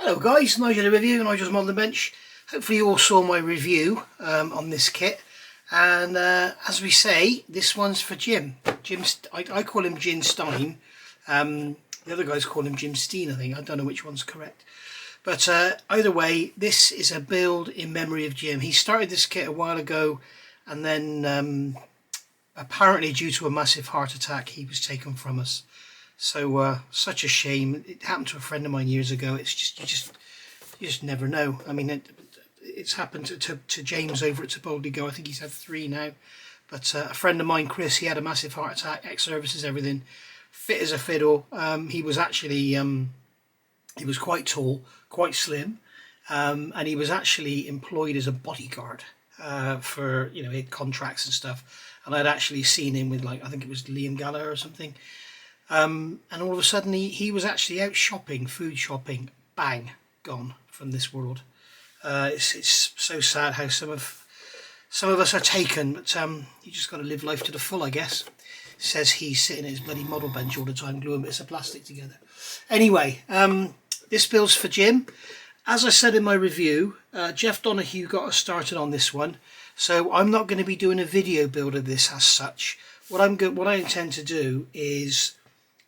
Hello guys, Nigel Review, Nigel's Modelling Bench. Hopefully you all saw my review on this kit, and as we say, this one's for Jim. I call him Jim Stein, the other guys call him Jim Stein, I think. I don't know which one's correct. But either way, this is a build in memory of Jim. He started this kit a while ago, and then apparently due to a massive heart attack he was taken from us. So such a shame. It happened to a friend of mine years ago. It's just you just never know. I mean, it's happened to James over at Boldly Go. I think he's had 3 now. But a friend of mine, Chris, he had a massive heart attack, ex-services, everything, fit as a fiddle. He was actually he was quite tall, quite slim, and he was actually employed as a bodyguard for, you know, he had contracts and stuff. And I'd actually seen him with, like, I think it was Liam Gallagher or something. And all of a sudden he was actually out shopping, food shopping, bang, gone from this world. It's so sad how some of us are taken, but you just got to live life to the full, I guess. Says he's sitting at his bloody model bench all the time gluing bits of plastic together. Anyway, this build's for Jim. As I said in my review, Jeff Donahue got us started on this one, so I'm not going to be doing a video build of this as such. What I intend to do is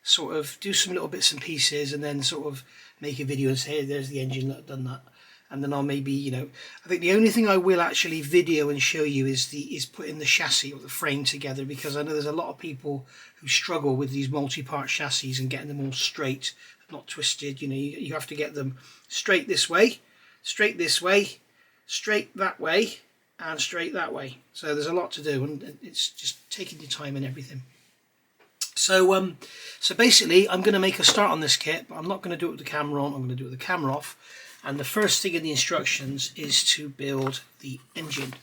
sort of do some little bits and pieces, and then sort of make a video and say, hey, there's the engine, look, I've done that. And then I'll maybe, you know, I think the only thing I will actually video and show you is putting the chassis or the frame together, because I know there's a lot of people who struggle with these multi-part chassis and getting them all straight, not twisted. You know, you have to get them straight this way, straight this way, straight that way, and straight that way. So there's a lot to do, and it's just taking your time and everything. So so basically I'm going to make a start on this kit, but I'm not going to do it with the camera on. I'm going to do it with the camera off. And the first thing in the instructions is to build the engine.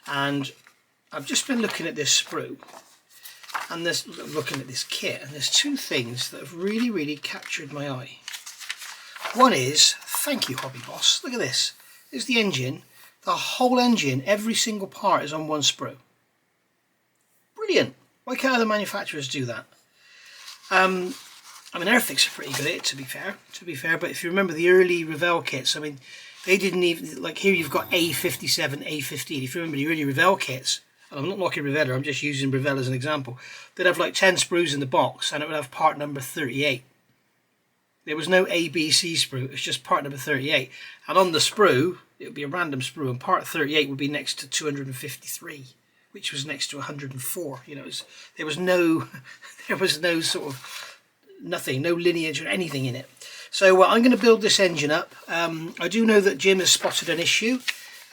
And I've just been looking at this sprue and looking at this kit, and there's 2 things that have really captured my eye. One is, thank you Hobby Boss, look at this. There's the engine. The whole engine, every single part is on one sprue. Brilliant. Why can't other manufacturers do that? I mean, Airfix are pretty good at it, to be fair. But if you remember the early Revell kits, I mean, they didn't even, like here you've got A57, A15. If you remember the early Revell kits, and I'm not knocking Revell, I'm just using Revell as an example, they'd have like 10 sprues in the box, and it would have part number 38. There was no A, B, C sprue, it was just part number 38. And on the sprue, it would be a random sprue, and part 38 would be next to 253. Which was next to 104. You know, there was no sort of nothing, no lineage or anything in it. So I'm going to build this engine up. I do know that Jim has spotted an issue.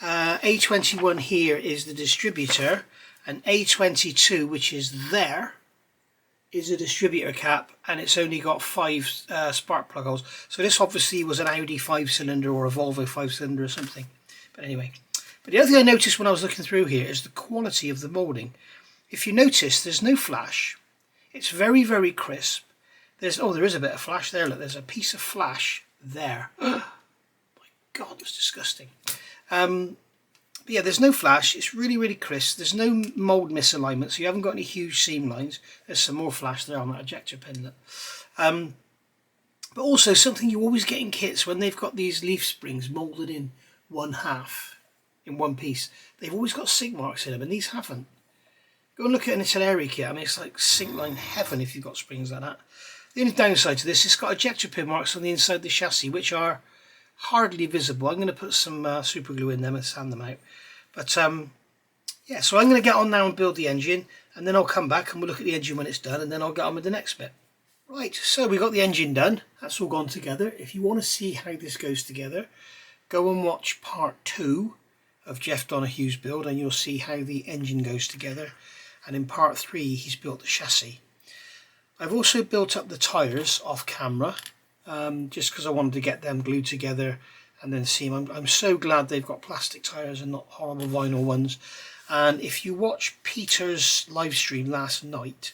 A21 here is the distributor, and A22, which is there, is a distributor cap, and it's only got 5 spark plug holes. So this obviously was an Audi 5-cylinder or a Volvo 5-cylinder or something. But anyway. But the other thing I noticed when I was looking through here is the quality of the moulding. If you notice, there's no flash. It's very crisp. There is a bit of flash there. Look, there's a piece of flash there. My God, that's disgusting. But yeah, there's no flash. It's really crisp. There's no mould misalignment, so you haven't got any huge seam lines. There's some more flash there on that ejector pin. But also something you always get in kits when they've got these leaf springs moulded in 1/2. In one piece, they've always got sink marks in them, and these haven't. Go and look at an Italeri kit. I mean, it's like sink line heaven if you've got springs like that. The only downside to this, it's got ejector pin marks on the inside of the chassis, which are hardly visible. I'm going to put some super glue in them and sand them out. But yeah, so I'm going to get on now and build the engine, and then I'll come back and we'll look at the engine when it's done, and then I'll get on with the next bit. Right, so we got the engine done. That's all gone together. If you want to see how this goes together, go and watch part 2 of Jeff Donahue's build, and you'll see how the engine goes together. And in part 3 he's built the chassis. I've also built up the tyres off camera, just because I wanted to get them glued together and then see them. I'm so glad they've got plastic tyres and not horrible vinyl ones. And if you watch Peter's live stream last night,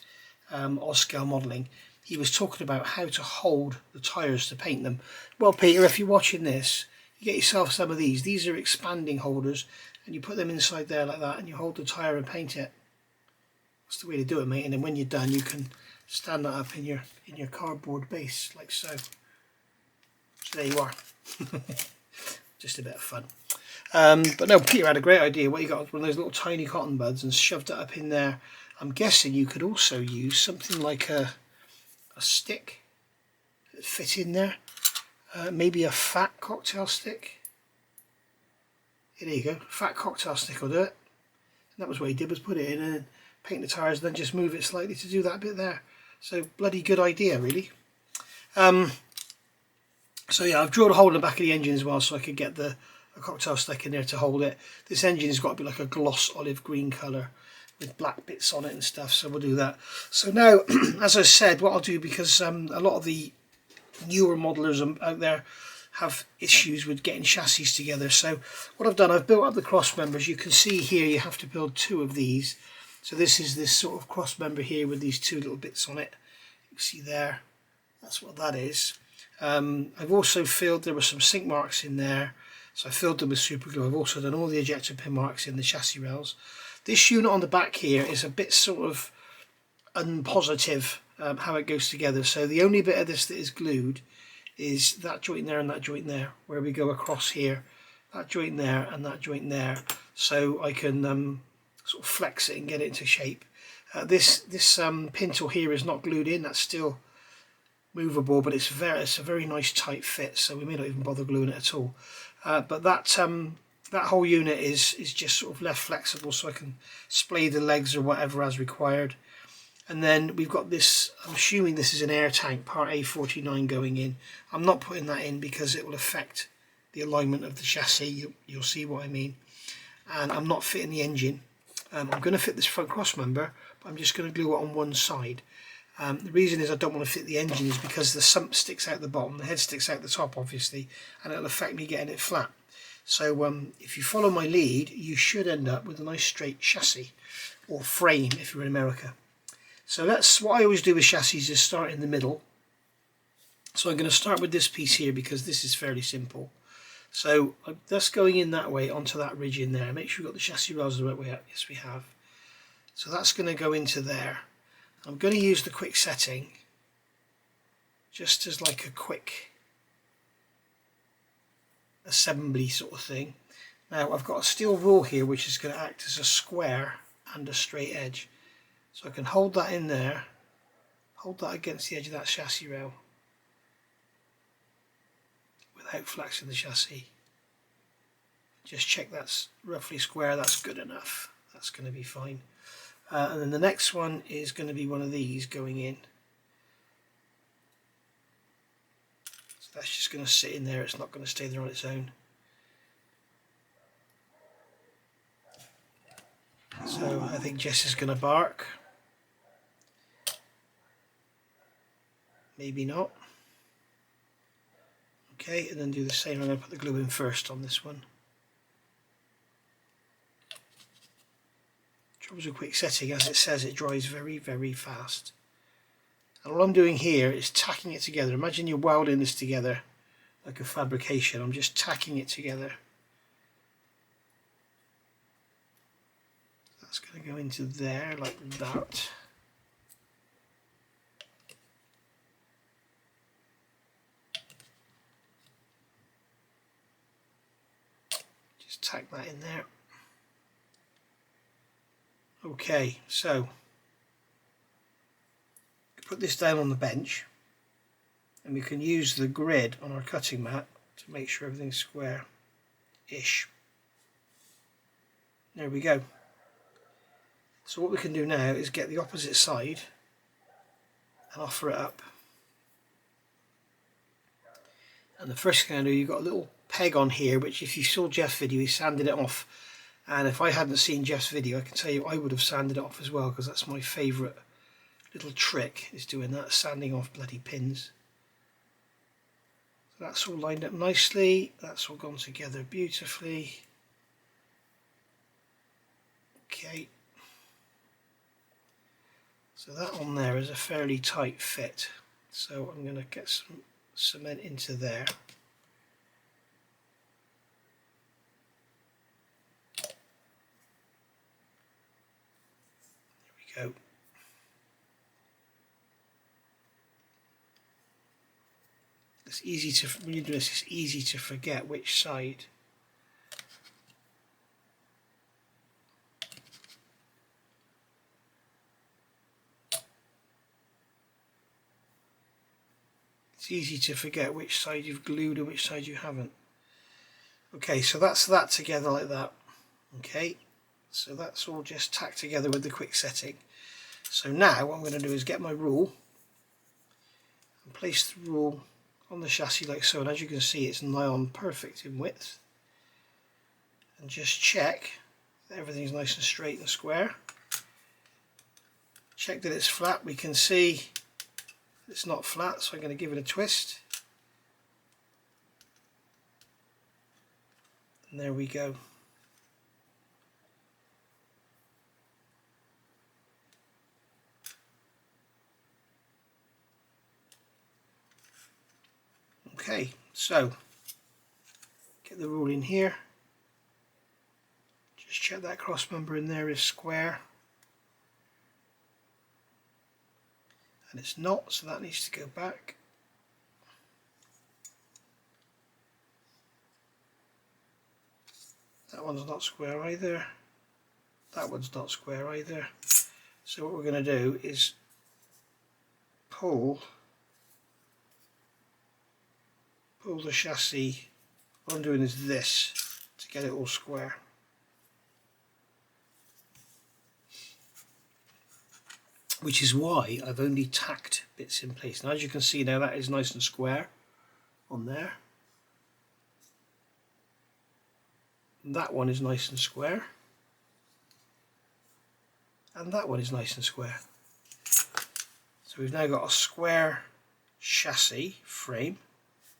Oscar Modelling, he was talking about how to hold the tyres to paint them. Well, Peter, if you're watching this, you get yourself some of these. These are expanding holders, and you put them inside there like that, and you hold the tyre and paint it. That's the way to do it, mate. And then when you're done, you can stand that up in your cardboard base like so. So there you are. Just a bit of fun. But no, Peter had a great idea. What you got was one of those little tiny cotton buds and shoved it up in there. I'm guessing you could also use something like a stick that fit in there. Maybe a fat cocktail stick. Yeah, there you go. Fat cocktail stick will do it. And that was what he did, was put it in and paint the tyres and then just move it slightly to do that bit there. So bloody good idea, really. So yeah, I've drilled a hole in the back of the engine as well so I could get a cocktail stick in there to hold it. This engine's got to be like a gloss olive green colour with black bits on it and stuff, so we'll do that. So now, as I said, what I'll do, because a lot of the newer modelers out there have issues with getting chassis together, so what I've done, I've built up the cross members. You can see here you have to build 2 of these. So this is this sort of cross member here with these 2 little bits on it. You can see there, that's what that is. I've also filled, there were some sink marks in there, so I filled them with super glue. I've also done all the ejector pin marks in the chassis rails. This unit on the back here is a bit sort of unpositive how it goes together, so the only bit of this that is glued is that joint there and that joint there, where we go across here, that joint there and that joint there, so I can sort of flex it and get it into shape. This pintle here is not glued in, that's still movable, but it's a very nice tight fit, so we may not even bother gluing it at all. But that whole unit is just sort of left flexible, so I can splay the legs or whatever as required. And then we've got this, I'm assuming this is an air tank, part A49 going in. I'm not putting that in because it will affect the alignment of the chassis, you'll see what I mean. And I'm not fitting the engine. I'm going to fit this front cross member, but I'm just going to glue it on one side. The reason is I don't want to fit the engine is because the sump sticks out the bottom, the head sticks out the top obviously, and it'll affect me getting it flat. So if you follow my lead, you should end up with a nice straight chassis, or frame if you're in America. So what I always do with chassis is start in the middle. So I'm going to start with this piece here because this is fairly simple. So that's going in that way onto that ridge in there. Make sure we've got the chassis rails the right way up. Yes, we have. So that's going to go into there. I'm going to use the quick setting just as like a quick assembly sort of thing. Now I've got a steel rule here which is going to act as a square and a straight edge. So I can hold that in there, hold that against the edge of that chassis rail without flexing the chassis. Just check that's roughly square, that's good enough. That's going to be fine. And then the next one is going to be one of these going in. So that's just going to sit in there, it's not going to stay there on its own. So I think Jess is going to bark. Maybe not. Okay, and then do the same. I'm going to put the glue in first on this one. Troubles with quick setting, as it says, it dries very, very fast. And all I'm doing here is tacking it together. Imagine you're welding this together like a fabrication. I'm just tacking it together. That's going to go into there like that. Just tack that in there. Okay, so put this down on the bench and we can use the grid on our cutting mat to make sure everything's square-ish. There we go. So what we can do now is get the opposite side and offer it up. And the first thing I do, you've got a little peg on here, which if you saw Jeff's video, he sanded it off. And if I hadn't seen Jeff's video, I can tell you I would have sanded it off as well, because that's my favourite little trick, is doing that, sanding off bloody pins. So that's all lined up nicely, that's all gone together beautifully. Okay. So that on there is a fairly tight fit. So I'm going to get some cement into there. Go. It's easy to, when you do this, it's easy to forget which side. It's easy to forget which side you've glued and which side you haven't. Okay, so that's that together like that. Okay, so that's all just tacked together with the quick setting. So now what I'm going to do is get my rule and place the rule on the chassis like so, and as you can see it's nigh on perfect in width. And just check that everything's nice and straight and square. Check that it's flat. We can see it's not flat, so I'm going to give it a twist. And there we go. Okay, so get the rule in here. Just check that cross member in there is square. And it's not, so that needs to go back. That one's not square either. That one's not square either. So what we're going to do is pull the chassis. What I'm doing is this to get it all square. Which is why I've only tacked bits in place. Now as you can see now, that is nice and square on there. And that one is nice and square. And that one is nice and square. So we've now got a square chassis frame.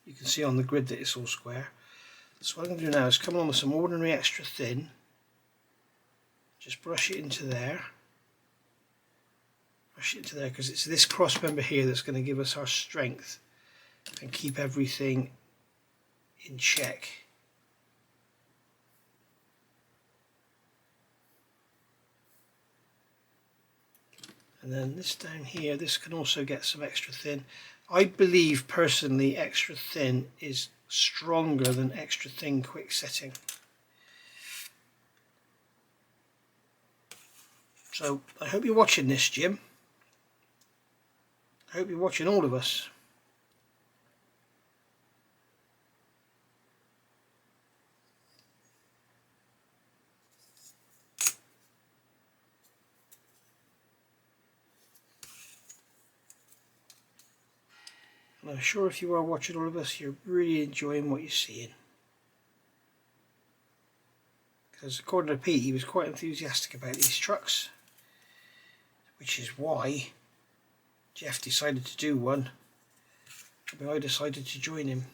You can see on the grid that it's all square. So what I'm going to do now is come on with some ordinary extra thin. Just brush it into there. Brush it into there because it's this cross member here that's going to give us our strength and keep everything in check. And then this down here, this can also get some extra thin. I believe personally extra thin is stronger than extra thin quick setting. So I hope you're watching this, Jim. I hope you're watching all of us. And I'm sure if you are watching all of us, you're really enjoying what you're seeing. Because according to Pete, he was quite enthusiastic about these trucks, which is why Jeff decided to do one. I decided to join him.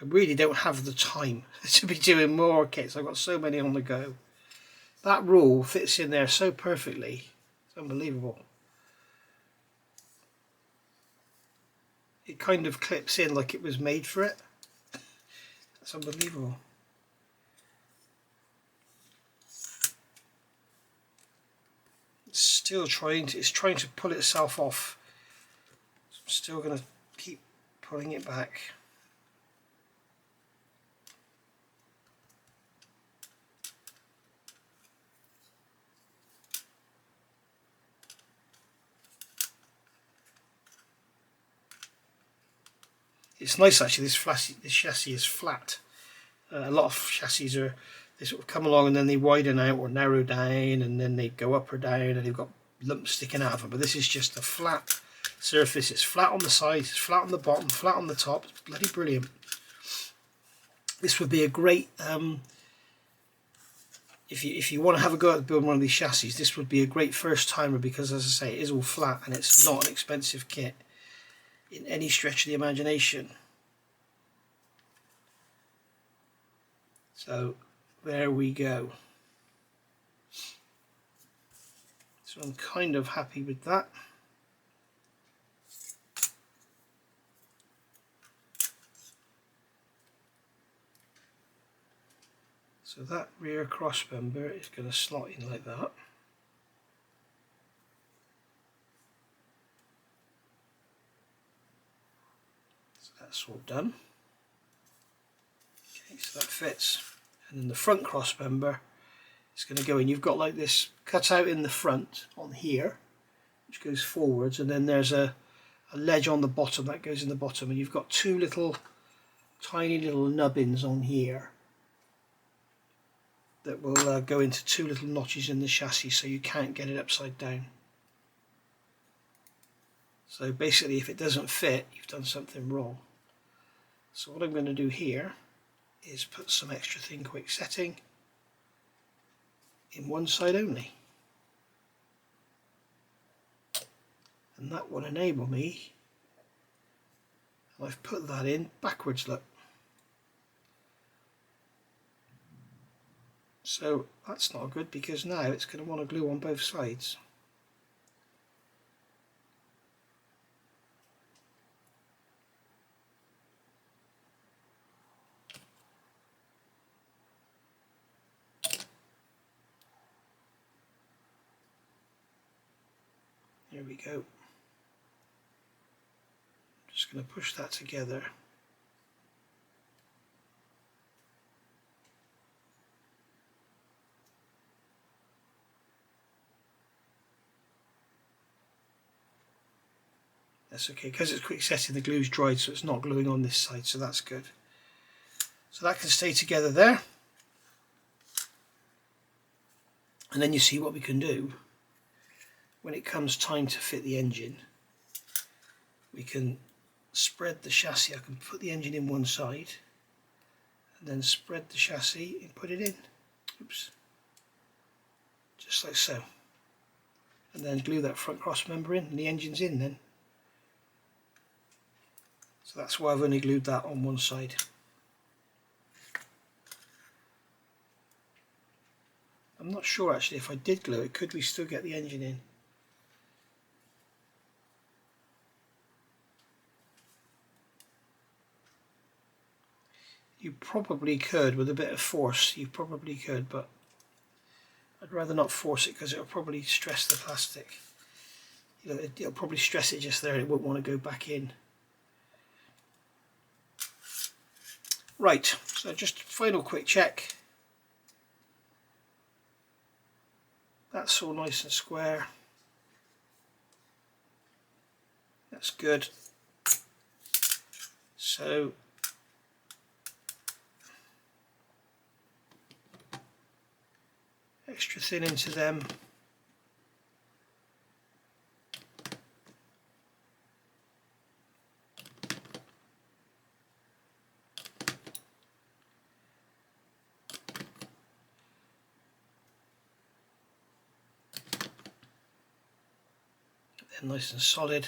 I really don't have the time to be doing more kits. I've got so many on the go. That rule fits in there so perfectly. It's unbelievable. It kind of clips in like it was made for it. That's unbelievable. It's trying to pull itself off. So I'm still going to keep pulling it back. It's nice actually, this chassis is flat. A lot of chassis are, they sort of come along and then they widen out or narrow down and then they go up or down and they've got lumps sticking out of them. But this is just a flat surface. It's flat on the sides, it's flat on the bottom, flat on the top. It's bloody brilliant. This would be a great, if you want to have a go at building one of these chassis, this would be a great first timer because, as I say, it is all flat and it's not an expensive kit in any stretch of the imagination. So there we go. So I'm kind of happy with that. So that rear cross member is going to slot in like that. So that's That's all done. Okay, so that fits. And then the front cross member is going to go in. You've got like this cut out in the front on here, which goes forwards, and then there's a ledge on the bottom that goes in the bottom, and you've got two little tiny little nubbins on here that will go into two little notches in the chassis, so you can't get it upside down. So basically, if it doesn't fit, you've done something wrong. So what I'm going to do here is put some extra thin quick setting in one side only, and that will enable me, I've put that in backwards, look. So that's not good, because now it's going to want to glue on both sides. There we go. Just going to push that together. That's okay, because it's quick setting, the glue's dried, so it's not gluing on this side, so that's good. So that can stay together there. And then you see what we can do when it comes time to fit the engine. We can spread the chassis. I can put the engine in one side and then spread the chassis and put it in. Oops. Just like so. And then glue that front cross member in, and the engine's in then. So that's why I've only glued that on one side. I'm not sure actually if I did glue it, could we still get the engine in? You probably could with a bit of force, you probably could, but I'd rather not force it, because it'll probably stress the plastic. You know, it'll probably stress it just there, and it won't want to go back in. Right, so just final quick check. That's all nice and square. That's good. So extra thin into them. Then nice and solid.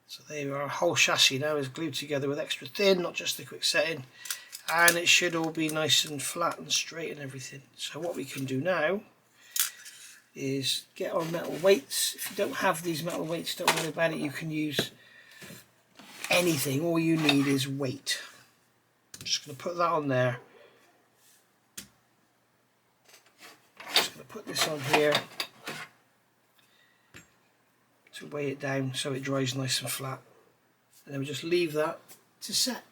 So there you are, our whole chassis now is glued together with extra thin, not just the quick setting. And it should all be nice and flat and straight and everything. So what we can do now is get our metal weights. If you don't have these metal weights, don't worry about it, you can use anything. All you need is weight. I'm just going to put that on there. Just going to put this on here to weigh it down so it dries nice and flat. And then we just leave that to set.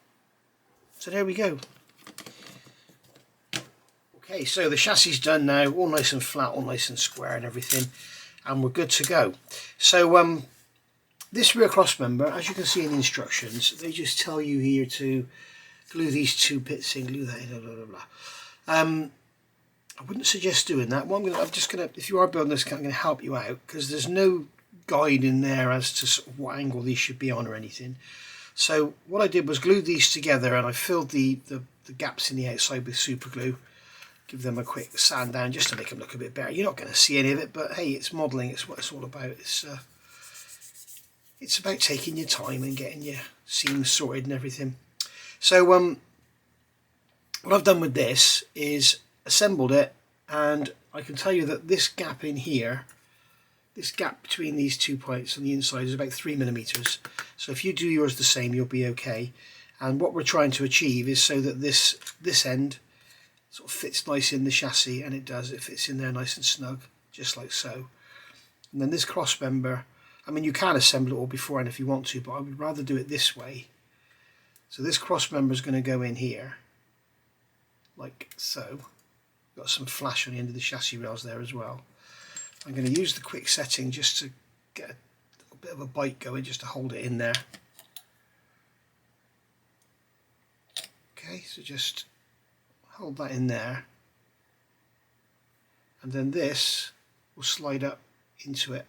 So there we go. Okay, so the chassis is done now, all nice and flat, all nice and square and everything, and we're good to go. So this rear cross member, as you can see in the instructions, they just tell you here to glue these two bits in, glue that in, blah blah blah. I wouldn't suggest doing that. I'm just gonna, if you are building this, I'm gonna help you out, because there's no guide in there as to sort of what angle these should be on or anything. So what I did was glue these together, and I filled the gaps in the outside with super glue. Give them a quick sand down just to make them look a bit better. You're not going to see any of it, but hey, it's modelling, it's what it's all about. It's about taking your time and getting your seams sorted and everything. So what I've done with this is assembled it, and I can tell you that this gap in here, this gap between these two points on the inside, is about 3mm. So if you do yours the same, you'll be okay. And what we're trying to achieve is so that this end sort of fits nice in the chassis, and it does, it fits in there nice and snug, just like so. And then this cross member I mean, you can assemble it all beforehand if you want to, but I would rather do it this way. So this cross member is going to go in here, like so. Got some flash on the end of the chassis rails there as well. I'm going to use the quick setting just to get a bit of a bite going, just to hold it in there. Okay, so just hold that in there, and then this will slide up into it,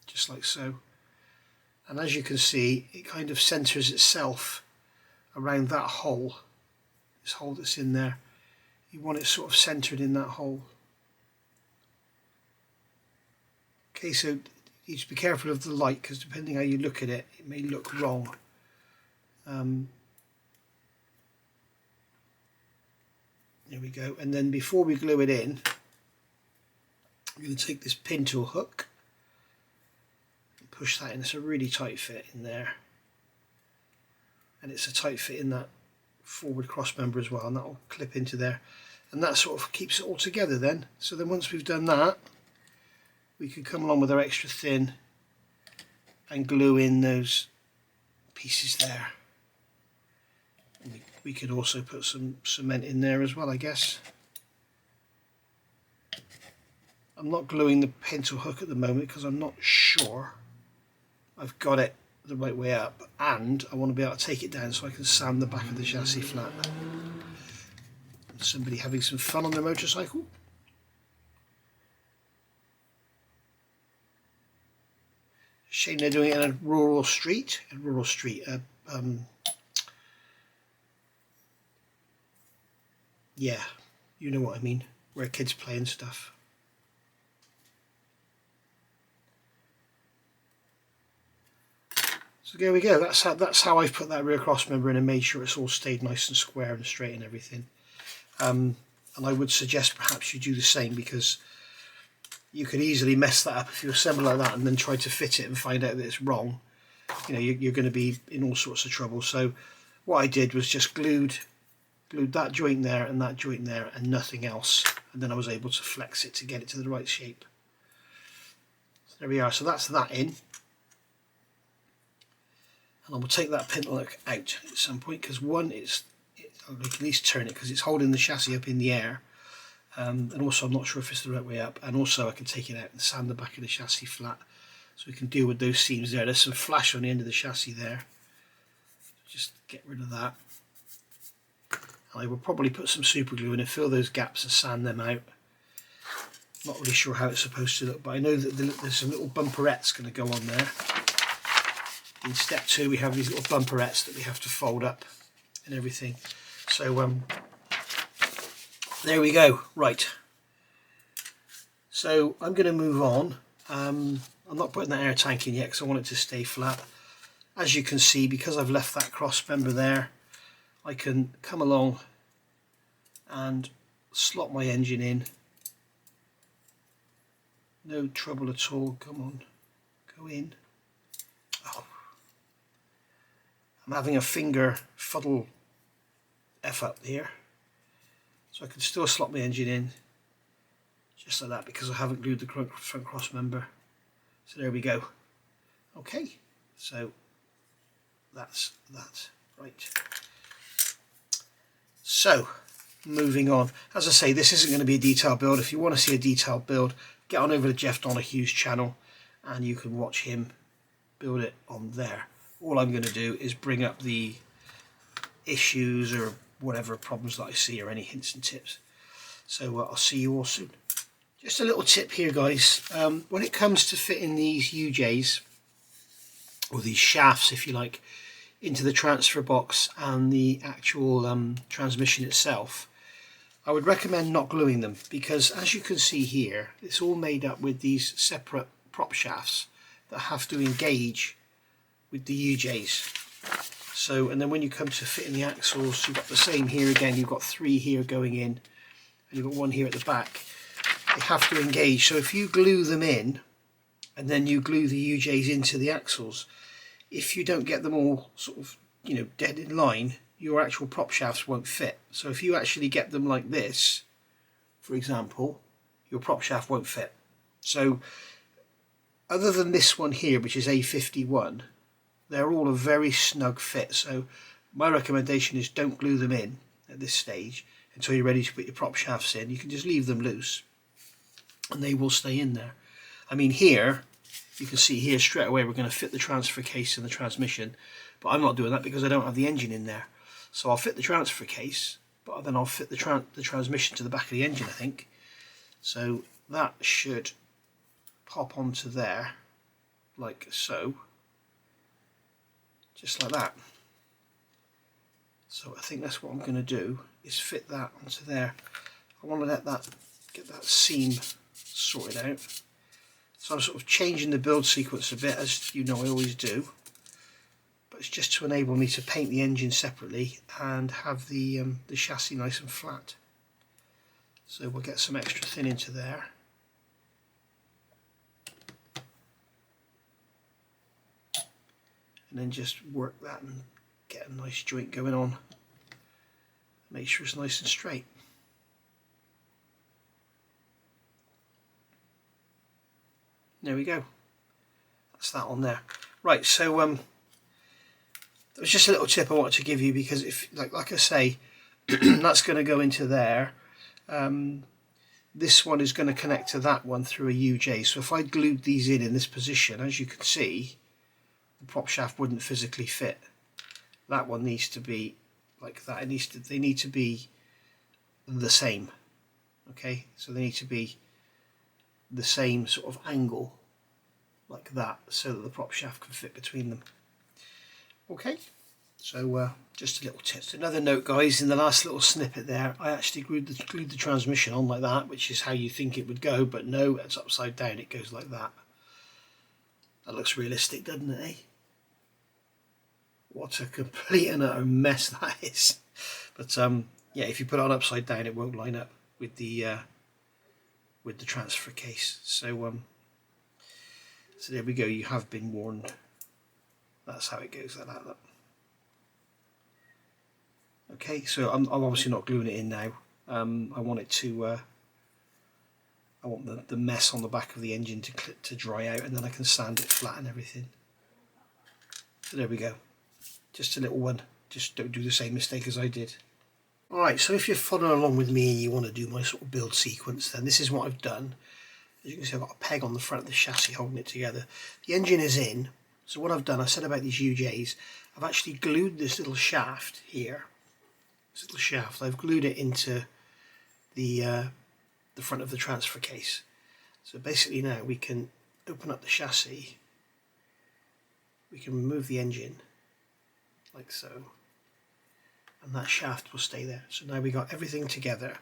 just like so. And as you can see, it kind of centers itself around that hole, this hole that's in there. You want it sort of centered in that hole. Okay, so you just be careful of the light, because depending how you look at it, it may look wrong. There we go. And then before we glue it in, I'm going to take this pin tool hook and push that in. It's a really tight fit in there, and it's a tight fit in that forward cross member as well, and that will clip into there, and that sort of keeps it all together then. So then once we've done that, we can come along with our extra thin and glue in those pieces there. And we could also put some cement in there as well, I guess. I'm not gluing the pin tool hook at the moment because I'm not sure I've got it the right way up, and I want to be able to take it down so I can sand the back of the chassis flat. Somebody having some fun on their motorcycle. Shame they're doing it in a rural street. Yeah, you know what I mean, where kids play and stuff. So there we go. That's how I've put that rear cross member in and made sure it's all stayed nice and square and straight and everything. And I would suggest perhaps you do the same, because you could easily mess that up if you assemble like that and then try to fit it and find out that it's wrong. You know, you're going to be in all sorts of trouble. So what I did was just glued that joint there and that joint there and nothing else, and then I was able to flex it to get it to the right shape. So there we are. So that's that in. And I will take that pin lock out at some point, because one, I can at least turn it because it's holding the chassis up in the air, and also I'm not sure if it's the right way up, and also I can take it out and sand the back of the chassis flat so we can deal with those seams there. There's some flash on the end of the chassis there, just get rid of that. And I will probably put some super glue in and fill those gaps and sand them out. Not really sure how it's supposed to look, but I know that there's some little bumperettes going to go on there. In step 2 we have these little bumperettes that we have to fold up and everything. So there we go. Right, so I'm going to move on. I'm not putting that air tank in yet because I want it to stay flat. As you can see, because I've left that cross member there, I can come along and slot my engine in. No trouble at all. Come on, go in. Oh, I'm having a finger fuddle F up here. So I can still slot my engine in just like that because I haven't glued the front cross member. So there we go. Okay, so that's that. Right. So moving on. As I say, this isn't going to be a detailed build. If you want to see a detailed build, get on over to Jeff Donahue's channel and you can watch him build it on there. All I'm going to do is bring up the issues or whatever problems that I see or any hints and tips. So I'll see you all soon. Just a little tip here, guys. When it comes to fitting these UJs, or these shafts if you like, into the transfer box and the actual transmission itself, I would recommend not gluing them, because as you can see here, it's all made up with these separate prop shafts that have to engage with the UJs. So, and then when you come to fitting the axles, you've got the same here again. You've got 3 here going in, and you've got 1 here at the back. They have to engage. So if you glue them in, and then you glue the UJs into the axles, if you don't get them all sort of, you know, dead in line, your actual prop shafts won't fit. So if you actually get them like this, for example, your prop shaft won't fit. So other than this one here, which is A51, they're all a very snug fit. So my recommendation is don't glue them in at this stage until you're ready to put your prop shafts in. You can just leave them loose and they will stay in there. I mean, here you can see here straight away we're going to fit the transfer case and the transmission, but I'm not doing that because I don't have the engine in there. So I'll fit the transfer case, but then I'll fit the transmission to the back of the engine, I think. So that should pop onto there like so, just like that. So I think that's what I'm going to do, is fit that onto there. I want to let that get that seam sorted out. So I'm sort of changing the build sequence a bit, as you know I always do, but it's just to enable me to paint the engine separately and have the chassis nice and flat. So we'll get some extra thin into there. And then just work that and get a nice joint going on. Make sure it's nice and straight. There we go. That's that on there. Right, so that was just a little tip I wanted to give you, because if, like I say, that's going to go into there. This one is going to connect to that one through a UJ. So if I glued these in this position, as you can see, the prop shaft wouldn't physically fit. That one needs to be like that. They need to be the same. Okay, so they need to be the same sort of angle like that, so that the prop shaft can fit between them. Okay, so just a little tip. Another note, guys, in the last little snippet there, I actually glued the transmission on like that, which is how you think it would go, but no, it's upside down. It goes like that. That looks realistic, doesn't it, eh? What a complete and utter mess that is. But yeah, if you put it on upside down, it won't line up with the transfer case. So so there we go. You have been warned. That's how it goes like that. Look. Okay, so I'm obviously not gluing it in now. I want it to. I want the mess on the back of the engine to dry out, and then I can sand it flat and everything. So there we go. Just a little one. Just don't do the same mistake as I did. Alright, so if you're following along with me and you want to do my sort of build sequence, then this is what I've done. As you can see, I've got a peg on the front of the chassis holding it together. The engine is in, so what I've done, I said about these UJs, I've actually glued this little shaft here. This little shaft, I've glued it into the front of the transfer case. So basically now we can open up the chassis, we can remove the engine, like so, and that shaft will stay there. So now we got everything together,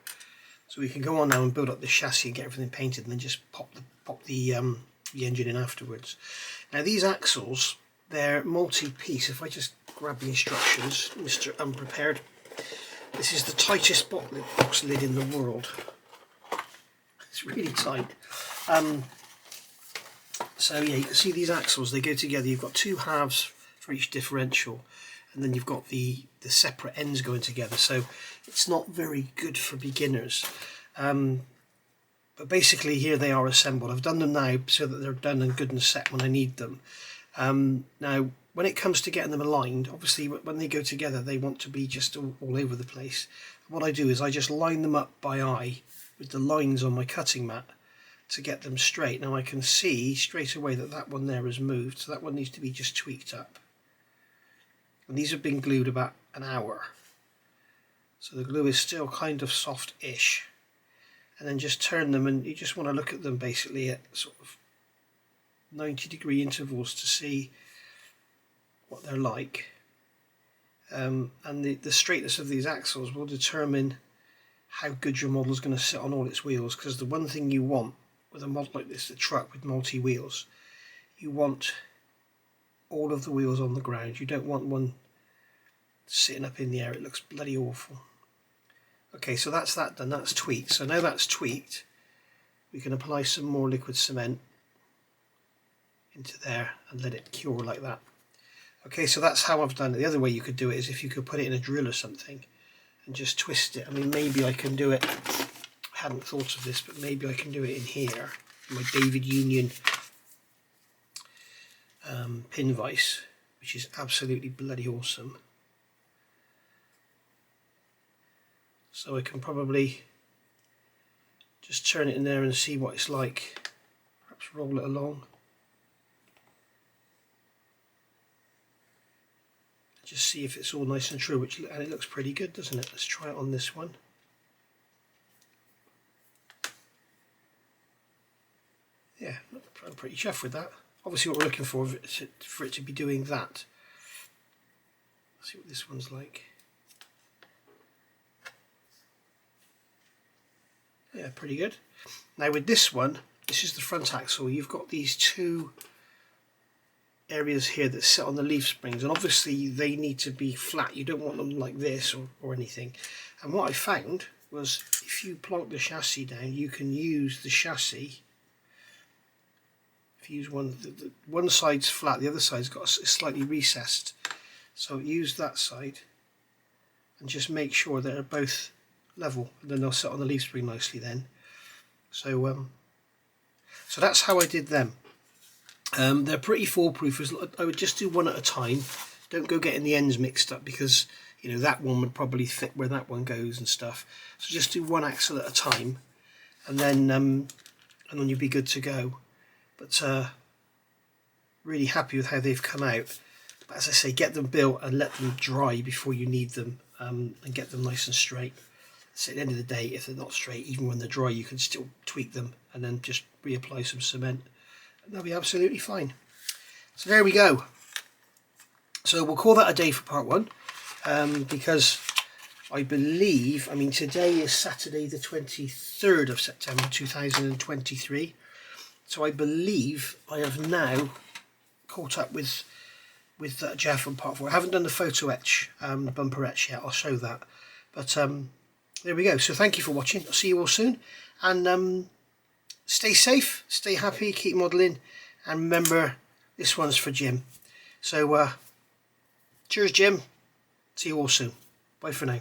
so we can go on now and build up the chassis and get everything painted, and then just pop the engine in afterwards. Now these axles, they're multi-piece. If I just grab the instructions, Mr. Unprepared, this is the tightest box lid in the world. It's really tight. So yeah, you can see these axles, they go together. You've got two halves for each differential, and then you've got the separate ends going together, so it's not very good for beginners. But basically here they are assembled. I've done them now so that they're done and good and set when I need them. Now when it comes to getting them aligned, obviously when they go together they want to be just all over the place. What I do is I just line them up by eye with the lines on my cutting mat to get them straight. Now I can see straight away that that one there has moved, so that one needs to be just tweaked up. And these have been glued about an hour, so the glue is still kind of soft-ish. And then just turn them, and you just want to look at them basically at sort of 90-degree intervals to see what they're like. And the straightness of these axles will determine how good your model is going to sit on all its wheels, because the one thing you want with a model like this, a truck with multi-wheels, you want all of the wheels on the ground. You don't want one sitting up in the air. It looks bloody awful. Okay, so that's that done. That's tweaked. So now that's tweaked, we can apply some more liquid cement into there and let it cure like that. Okay, so that's how I've done it. The other way you could do it is if you could put it in a drill or something and just twist it. I mean, maybe I can do it, I hadn't thought of this, but maybe I can do it in here, my David Union pin vise, which is absolutely bloody awesome. So I can probably just turn it in there and see what it's like. Perhaps roll it along. Just see if it's all nice and true, and it looks pretty good, doesn't it? Let's try it on this one. Yeah, I'm pretty chuffed with that. Obviously what we're looking for it to be doing that. Let's see what this one's like. Yeah, pretty good. Now with this one, this is the front axle. You've got these two areas here that sit on the leaf springs, and obviously they need to be flat. You don't want them like this or anything. And what I found was if you plonk the chassis down, you can use the chassis. If you use one side's flat, the other side's got slightly recessed. So use that side and just make sure that they're both level, and then they'll sit on the leaf spring nicely then. So so that's how I did them. They're pretty foolproof. I would just do one at a time. Don't go getting the ends mixed up, because you know that one would probably fit where that one goes and stuff. So just do one axle at a time, and then you'll be good to go. But really happy with how they've come out. But as I say, get them built and let them dry before you need them, and get them nice and straight. So at the end of the day, if they're not straight, even when they're dry, you can still tweak them and then just reapply some cement. They'll be absolutely fine. So there we go. So we'll call that a day for part one, because I believe, I mean, today is Saturday the 23rd of September 2023. So I believe I have now caught up with Jeff on part 4. I haven't done the photo etch, bumper etch yet. I'll show that. But there we go. So thank you for watching. I'll see you all soon. And stay safe, stay happy, keep modelling, and remember, this one's for Jim. So cheers, Jim. See you all soon. Bye for now.